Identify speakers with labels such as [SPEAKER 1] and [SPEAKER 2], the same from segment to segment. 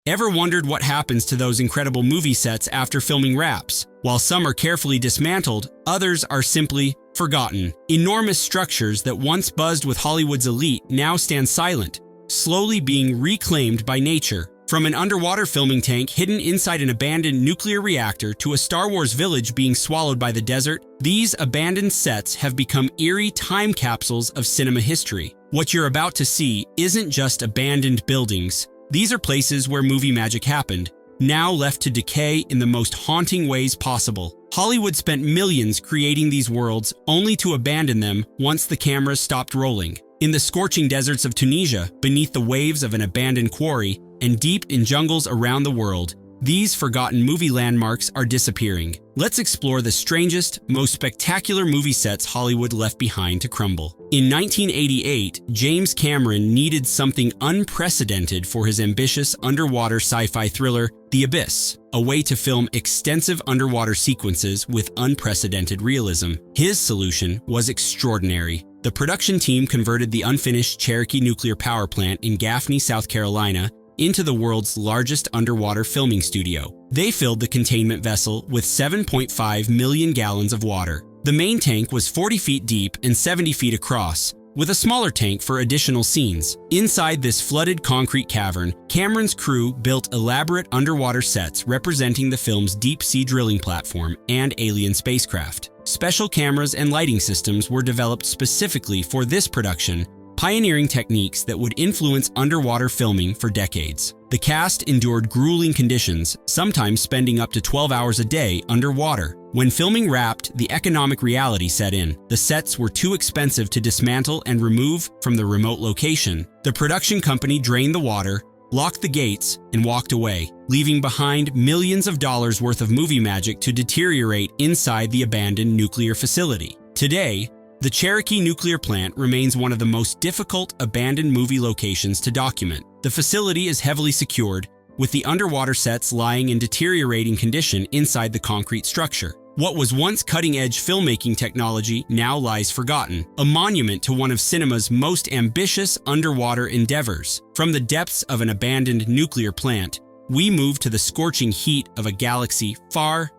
[SPEAKER 1] Ever wondered what happens to those incredible movie sets after filming wraps? While some are carefully dismantled, others are simply forgotten. Enormous structures that once buzzed with Hollywood's elite now stand silent, slowly being reclaimed by nature. From an underwater filming tank hidden inside an abandoned nuclear reactor to a Star Wars village being swallowed by the desert, these abandoned sets have become eerie time capsules of cinema history. What you're about to see isn't just abandoned buildings. These are places where movie magic happened, now left to decay in the most haunting ways possible. Hollywood spent millions creating these worlds only to abandon them once the cameras stopped rolling. In the scorching deserts of Tunisia, beneath the waves of an abandoned quarry, and deep in jungles around the world, these forgotten movie landmarks are disappearing. Let's explore the strangest, most spectacular movie sets Hollywood left behind to crumble. In 1988, James Cameron needed something unprecedented for his ambitious underwater sci-fi thriller, The Abyss, a way to film extensive underwater sequences with unprecedented realism. His solution was extraordinary. The production team converted the unfinished Cherokee nuclear power plant in Gaffney, South Carolina, into the world's largest underwater filming studio. They filled the containment vessel with 7.5 million gallons of water. The main tank was 40 feet deep and 70 feet across, with a smaller tank for additional scenes. Inside this flooded concrete cavern, Cameron's crew built elaborate underwater sets representing the film's deep-sea drilling platform and alien spacecraft. Special cameras and lighting systems were developed specifically for this production, pioneering techniques that would influence underwater filming for decades. The cast endured grueling conditions, sometimes spending up to 12 hours a day underwater. When filming wrapped, the economic reality set in. The sets were too expensive to dismantle and remove from the remote location. The production company drained the water, locked the gates, and walked away, leaving behind millions of dollars worth of movie magic to deteriorate inside the abandoned nuclear facility. Today, the Cherokee nuclear plant remains one of the most difficult abandoned movie locations to document. The facility is heavily secured, with the underwater sets lying in deteriorating condition inside the concrete structure. What was once cutting-edge filmmaking technology now lies forgotten, a monument to one of cinema's most ambitious underwater endeavors. From the depths of an abandoned nuclear plant, we move to the scorching heat of a galaxy far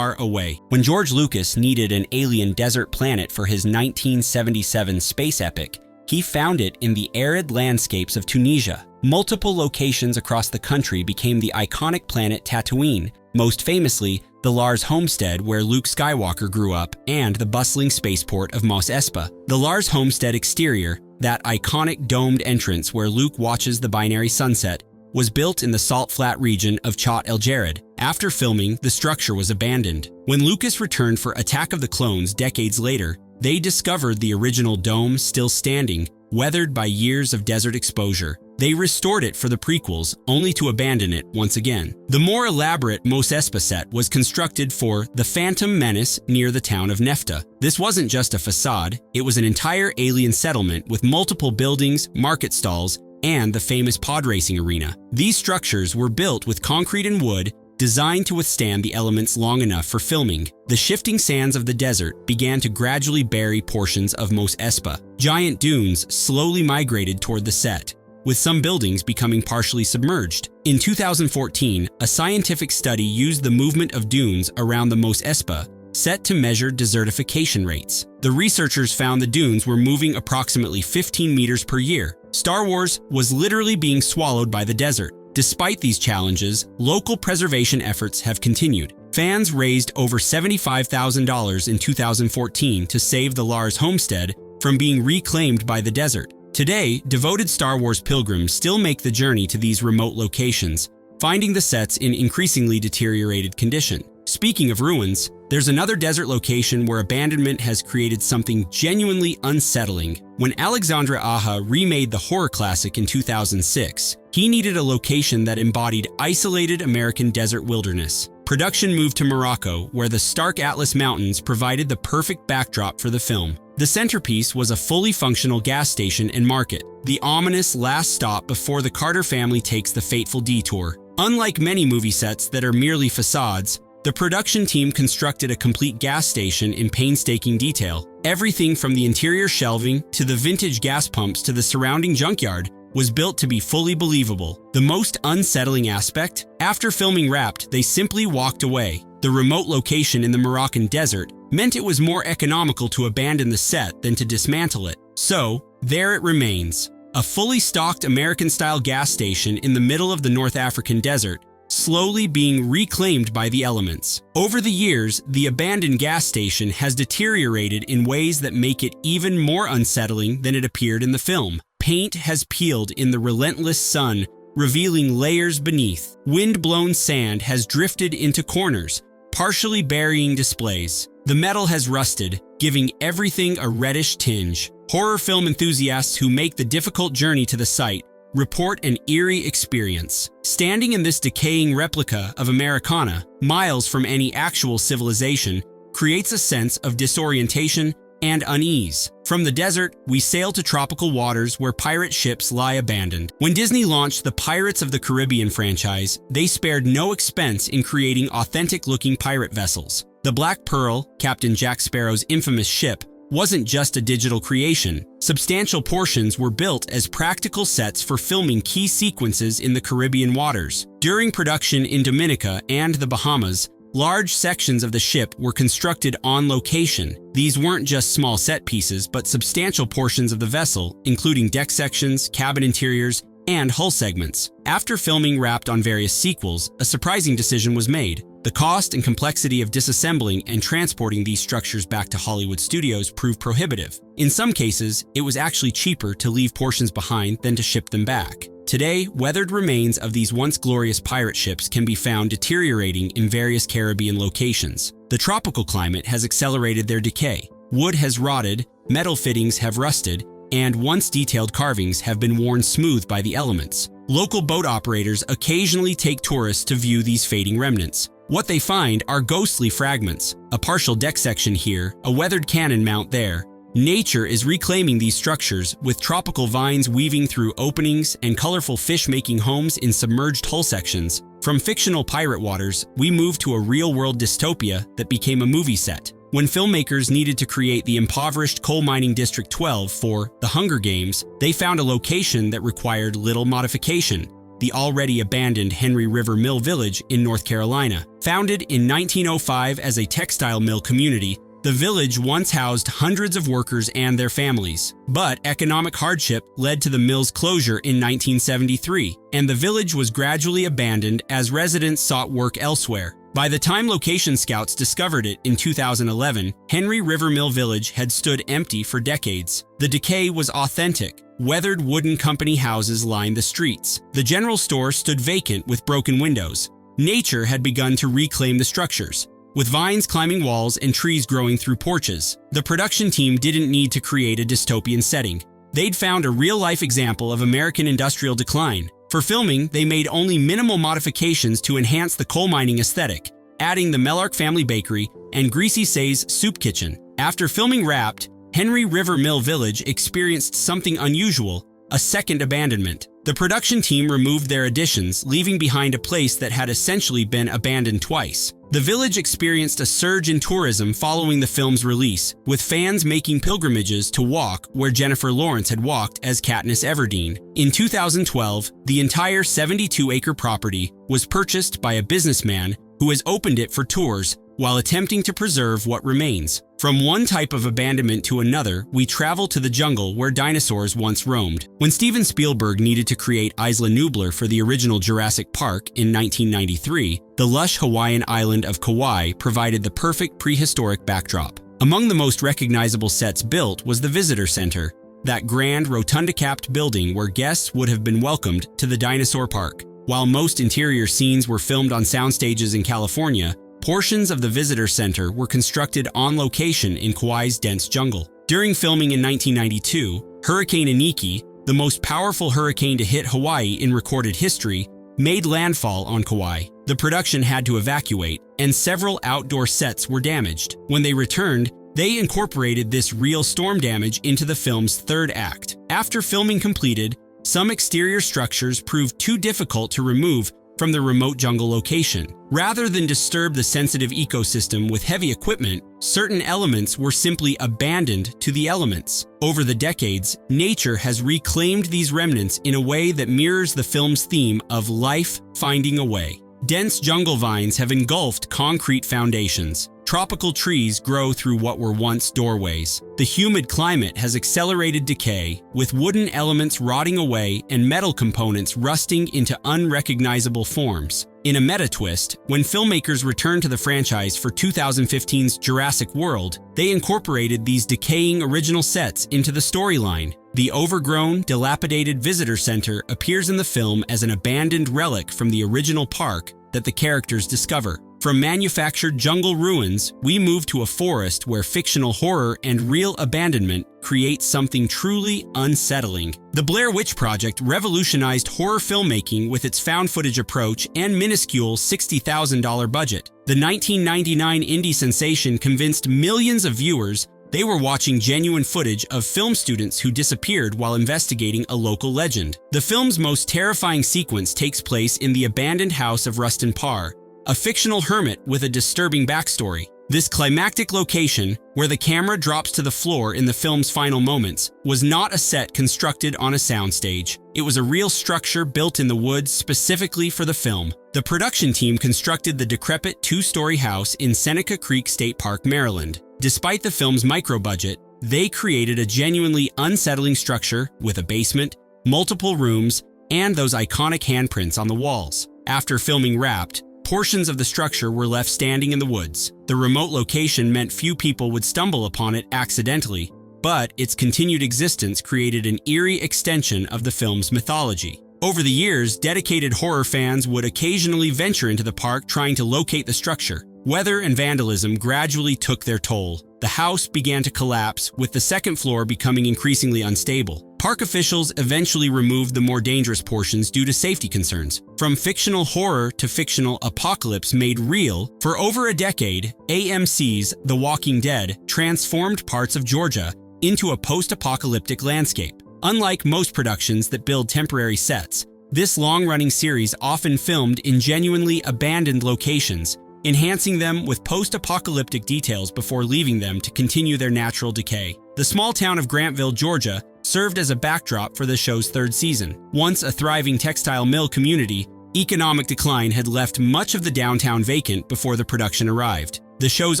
[SPEAKER 1] away. When George Lucas needed an alien desert planet for his 1977 space epic, he found it in the arid landscapes of Tunisia. Multiple locations across the country became the iconic planet Tatooine, most famously the Lars homestead where Luke Skywalker grew up, and the bustling spaceport of Mos Espa. The Lars homestead exterior, that iconic domed entrance where Luke watches the binary sunset, was built in the salt-flat region of Chott El Djerid. After filming, the structure was abandoned. When Lucas returned for Attack of the Clones decades later, they discovered the original dome still standing, weathered by years of desert exposure. They restored it for the prequels, only to abandon it once again. The more elaborate Mos Espa set was constructed for The Phantom Menace near the town of Nefta. This wasn't just a facade, it was an entire alien settlement with multiple buildings, market stalls, and the famous pod racing arena. These structures were built with concrete and wood, designed to withstand the elements long enough for filming. The shifting sands of the desert began to gradually bury portions of Mos Espa. Giant dunes slowly migrated toward the set, with some buildings becoming partially submerged. In 2014, a scientific study used the movement of dunes around the Mos Espa set to measure desertification rates. The researchers found the dunes were moving approximately 15 meters per year. Star Wars was literally being swallowed by the desert. Despite these challenges, local preservation efforts have continued. Fans raised over $75,000 in 2014 to save the Lars homestead from being reclaimed by the desert. Today, devoted Star Wars pilgrims still make the journey to these remote locations, finding the sets in increasingly deteriorated condition. Speaking of ruins, there's another desert location where abandonment has created something genuinely unsettling. When Alexandre Aja remade the horror classic in 2006, he needed a location that embodied isolated American desert wilderness. Production moved to Morocco, where the stark Atlas Mountains provided the perfect backdrop for the film. The centerpiece was a fully functional gas station and market, the ominous last stop before the Carter family takes the fateful detour. Unlike many movie sets that are merely facades, the production team constructed a complete gas station in painstaking detail. Everything from the interior shelving to the vintage gas pumps to the surrounding junkyard was built to be fully believable. The most unsettling aspect? After filming Wrapped, they simply walked away. The remote location in the Moroccan desert meant it was more economical to abandon the set than to dismantle it. So, there it remains. A fully stocked American-style gas station in the middle of the North African desert, slowly being reclaimed by the elements. Over the years, the abandoned gas station has deteriorated in ways that make it even more unsettling than it appeared in the film. Paint has peeled in the relentless sun, revealing layers beneath. Wind-blown sand has drifted into corners, partially burying displays. The metal has rusted, giving everything a reddish tinge. Horror film enthusiasts who make the difficult journey to the site report an eerie experience. Standing in this decaying replica of Americana, miles from any actual civilization, creates a sense of disorientation and unease. From the desert, we sail to tropical waters where pirate ships lie abandoned. When Disney launched the Pirates of the Caribbean franchise, they spared no expense in creating authentic-looking pirate vessels. The Black Pearl, Captain Jack Sparrow's infamous ship, wasn't just a digital creation. Substantial portions were built as practical sets for filming key sequences in the Caribbean waters. During production in Dominica and the Bahamas, large sections of the ship were constructed on location. These weren't just small set pieces, but substantial portions of the vessel, including deck sections, cabin interiors, and hull segments. After filming Wrapped on various sequels, a surprising decision was made. The cost and complexity of disassembling and transporting these structures back to Hollywood studios proved prohibitive. In some cases, it was actually cheaper to leave portions behind than to ship them back. Today, weathered remains of these once glorious pirate ships can be found deteriorating in various Caribbean locations. The tropical climate has accelerated their decay. Wood has rotted, metal fittings have rusted, and once detailed carvings have been worn smooth by the elements. Local boat operators occasionally take tourists to view these fading remnants. What they find are ghostly fragments, a partial deck section here, a weathered cannon mount there. Nature is reclaiming these structures, with tropical vines weaving through openings and colorful fish making homes in submerged hull sections. From fictional pirate waters, we move to a real-world dystopia that became a movie set. When filmmakers needed to create the impoverished coal mining District 12 for The Hunger Games, they found a location that required little modification: the already abandoned Henry River Mill Village in North Carolina. Founded in 1905 as a textile mill community, the village once housed hundreds of workers and their families. But economic hardship led to the mill's closure in 1973, and the village was gradually abandoned as residents sought work elsewhere. By the time location scouts discovered it in 2011, Henry River Mill Village had stood empty for decades. The decay was authentic. Weathered wooden company houses lined the streets. The general store stood vacant with broken windows. Nature had begun to reclaim the structures, with vines climbing walls and trees growing through porches. The production team didn't need to create a dystopian setting. They'd found a real-life example of American industrial decline. For filming, they made only minimal modifications to enhance the coal mining aesthetic, adding the Mellark family bakery and Greasy Say's soup kitchen. After filming Wrapped, Henry River Mill Village experienced something unusual: a second abandonment. The production team removed their additions, leaving behind a place that had essentially been abandoned twice. The village experienced a surge in tourism following the film's release, with fans making pilgrimages to walk where Jennifer Lawrence had walked as Katniss Everdeen. In 2012, the entire 72-acre property was purchased by a businessman who has opened it for tours while attempting to preserve what remains. From one type of abandonment to another, we travel to the jungle where dinosaurs once roamed. When Steven Spielberg needed to create Isla Nublar for the original Jurassic Park in 1993, the lush Hawaiian island of Kauai provided the perfect prehistoric backdrop. Among the most recognizable sets built was the Visitor Center, that grand rotunda-capped building where guests would have been welcomed to the dinosaur park. While most interior scenes were filmed on soundstages in California, portions of the Visitor Center were constructed on location in Kauai's dense jungle. During filming in 1992, Hurricane Iniki, the most powerful hurricane to hit Hawaii in recorded history, made landfall on Kauai. The production had to evacuate, and several outdoor sets were damaged. When they returned, they incorporated this real storm damage into the film's third act. After filming completed, some exterior structures proved too difficult to remove from the remote jungle location. Rather than disturb the sensitive ecosystem with heavy equipment, certain elements were simply abandoned to the elements. Over the decades, nature has reclaimed these remnants in a way that mirrors the film's theme of life finding a way. Dense jungle vines have engulfed concrete foundations. Tropical trees grow through what were once doorways. The humid climate has accelerated decay, with wooden elements rotting away and metal components rusting into unrecognizable forms. In a meta-twist, when filmmakers returned to the franchise for 2015's Jurassic World, they incorporated these decaying original sets into the storyline. The overgrown, dilapidated visitor center appears in the film as an abandoned relic from the original park that the characters discover. From manufactured jungle ruins, we move to a forest where fictional horror and real abandonment create something truly unsettling. The Blair Witch Project revolutionized horror filmmaking with its found footage approach and minuscule $60,000 budget. The 1999 indie sensation convinced millions of viewers they were watching genuine footage of film students who disappeared while investigating a local legend. The film's most terrifying sequence takes place in the abandoned house of Rustin Parr, a fictional hermit with a disturbing backstory. This climactic location, where the camera drops to the floor in the film's final moments, was not a set constructed on a soundstage. It was a real structure built in the woods specifically for the film. The production team constructed the decrepit two-story house in Seneca Creek State Park, Maryland. Despite the film's micro-budget, they created a genuinely unsettling structure with a basement, multiple rooms, and those iconic handprints on the walls. After filming wrapped, portions of the structure were left standing in the woods. The remote location meant few people would stumble upon it accidentally, but its continued existence created an eerie extension of the film's mythology. Over the years, dedicated horror fans would occasionally venture into the park trying to locate the structure. Weather and vandalism gradually took their toll. The house began to collapse, with the second floor becoming increasingly unstable. Park officials eventually removed the more dangerous portions due to safety concerns. From fictional horror to fictional apocalypse made real, for over a decade, AMC's The Walking Dead transformed parts of Georgia into a post-apocalyptic landscape. Unlike most productions that build temporary sets, this long-running series often filmed in genuinely abandoned locations, enhancing them with post-apocalyptic details before leaving them to continue their natural decay. The small town of Grantville, Georgia, served as a backdrop for the show's third season. Once a thriving textile mill community, economic decline had left much of the downtown vacant before the production arrived. The show's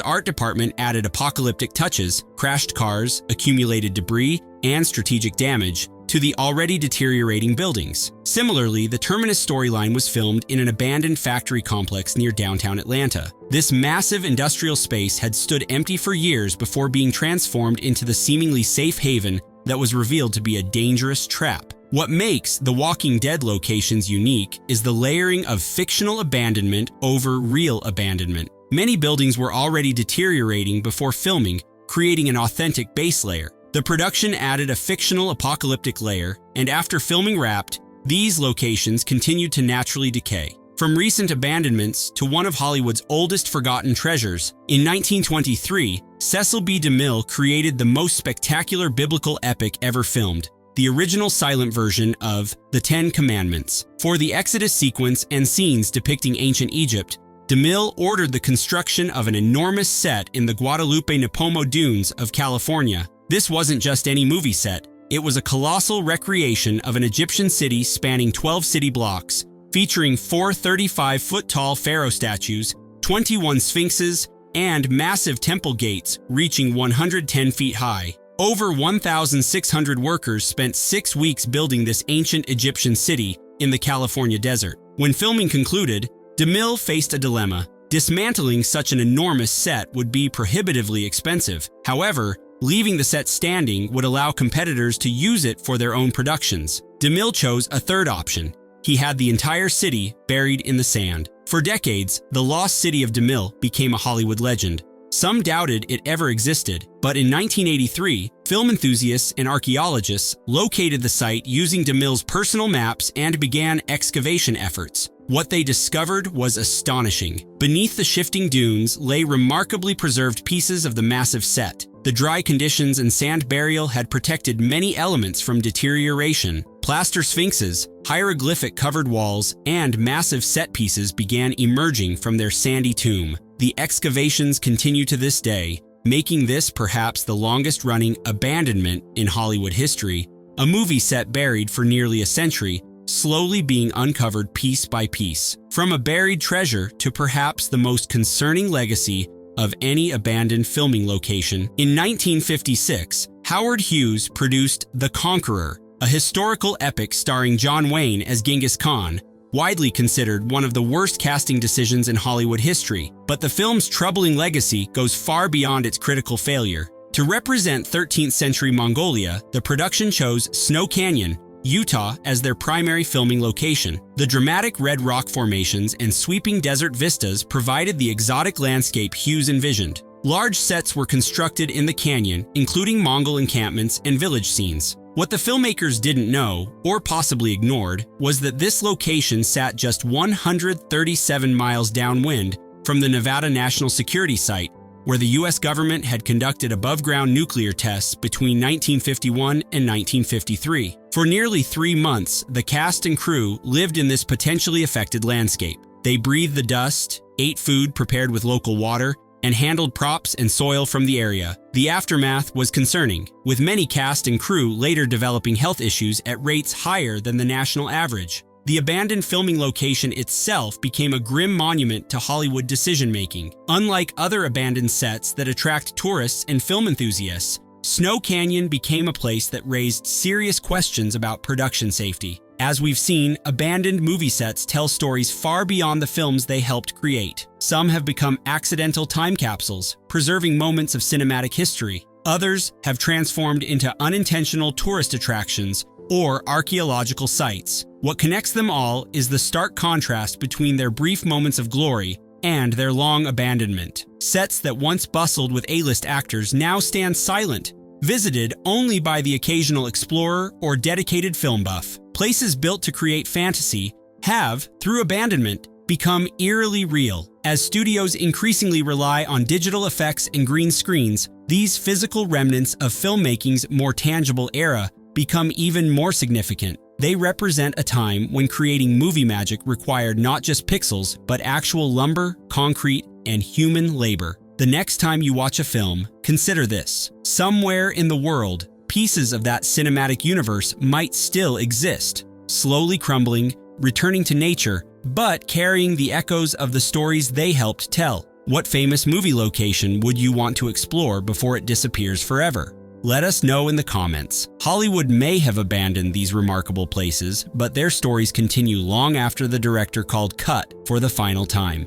[SPEAKER 1] art department added apocalyptic touches, crashed cars, accumulated debris, and strategic damage to the already deteriorating buildings. Similarly, the Terminus storyline was filmed in an abandoned factory complex near downtown Atlanta. This massive industrial space had stood empty for years before being transformed into the seemingly safe haven that was revealed to be a dangerous trap. What makes The Walking Dead locations unique is the layering of fictional abandonment over real abandonment. Many buildings were already deteriorating before filming, creating an authentic base layer. The production added a fictional apocalyptic layer, and after filming wrapped, these locations continued to naturally decay. From recent abandonments to one of Hollywood's oldest forgotten treasures, in 1923, Cecil B. DeMille created the most spectacular biblical epic ever filmed, the original silent version of The Ten Commandments. For the Exodus sequence and scenes depicting ancient Egypt, DeMille ordered the construction of an enormous set in the Guadalupe-Nipomo dunes of California. This wasn't just any movie set. It was a colossal recreation of an Egyptian city spanning 12 city blocks, featuring 4 35-foot-tall pharaoh statues, 21 sphinxes, and massive temple gates reaching 110 feet high. Over 1,600 workers spent 6 weeks building this ancient Egyptian city in the California desert. When filming concluded, DeMille faced a dilemma. Dismantling such an enormous set would be prohibitively expensive. However, leaving the set standing would allow competitors to use it for their own productions. DeMille chose a third option. He had the entire city buried in the sand. For decades, the lost city of DeMille became a Hollywood legend. Some doubted it ever existed, but in 1983, film enthusiasts and archaeologists located the site using DeMille's personal maps and began excavation efforts. What they discovered was astonishing. Beneath the shifting dunes lay remarkably preserved pieces of the massive set. The dry conditions and sand burial had protected many elements from deterioration. Plaster sphinxes, hieroglyphic-covered walls, and massive set pieces began emerging from their sandy tomb. The excavations continue to this day, making this perhaps the longest-running abandonment in Hollywood history, a movie set buried for nearly a century, slowly being uncovered piece by piece. From a buried treasure to perhaps the most concerning legacy of any abandoned filming location, in 1956, Howard Hughes produced The Conqueror, a historical epic starring John Wayne as Genghis Khan, widely considered one of the worst casting decisions in Hollywood history. But the film's troubling legacy goes far beyond its critical failure. To represent 13th century Mongolia, the production chose Snow Canyon, Utah as their primary filming location. The dramatic red rock formations and sweeping desert vistas provided the exotic landscape Hughes envisioned. Large sets were constructed in the canyon, including Mongol encampments and village scenes. What the filmmakers didn't know, or possibly ignored, was that this location sat just 137 miles downwind from the Nevada National Security Site, where the U.S. government had conducted above-ground nuclear tests between 1951 and 1953. For nearly 3 months, the cast and crew lived in this potentially affected landscape. They breathed the dust, ate food prepared with local water, and handled props and soil from the area. The aftermath was concerning, with many cast and crew later developing health issues at rates higher than the national average. The abandoned filming location itself became a grim monument to Hollywood decision-making. Unlike other abandoned sets that attract tourists and film enthusiasts, Snow Canyon became a place that raised serious questions about production safety. As we've seen, abandoned movie sets tell stories far beyond the films they helped create. Some have become accidental time capsules, preserving moments of cinematic history. Others have transformed into unintentional tourist attractions or archaeological sites. What connects them all is the stark contrast between their brief moments of glory and their long abandonment. Sets that once bustled with A-list actors now stand silent, visited only by the occasional explorer or dedicated film buff. Places built to create fantasy have, through abandonment, become eerily real. As studios increasingly rely on digital effects and green screens, these physical remnants of filmmaking's more tangible era become even more significant. They represent a time when creating movie magic required not just pixels, but actual lumber, concrete, and human labor. The next time you watch a film, consider this. Somewhere in the world, pieces of that cinematic universe might still exist, slowly crumbling, returning to nature, but carrying the echoes of the stories they helped tell. What famous movie location would you want to explore before it disappears forever? Let us know in the comments. Hollywood may have abandoned these remarkable places, but their stories continue long after the director called cut for the final time.